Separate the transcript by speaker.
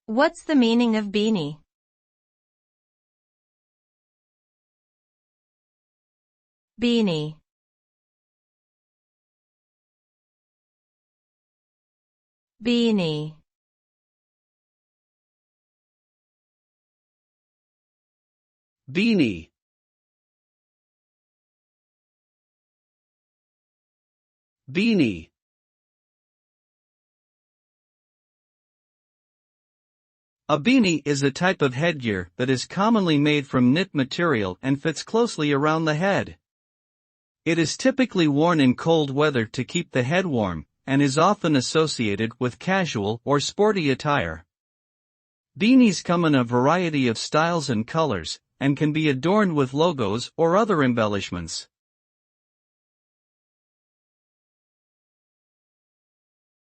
Speaker 1: What's the meaning of beanie? Beanie. Beanie.
Speaker 2: Beanie. Beanie. A beanie is a type of headgear that is commonly made from knit material and fits closely around the head. It is typically worn in cold weather to keep the head warm, and is often associated with casual or sporty attire. Beanies come in a variety of styles and colors, and can be adorned with logos or other embellishments.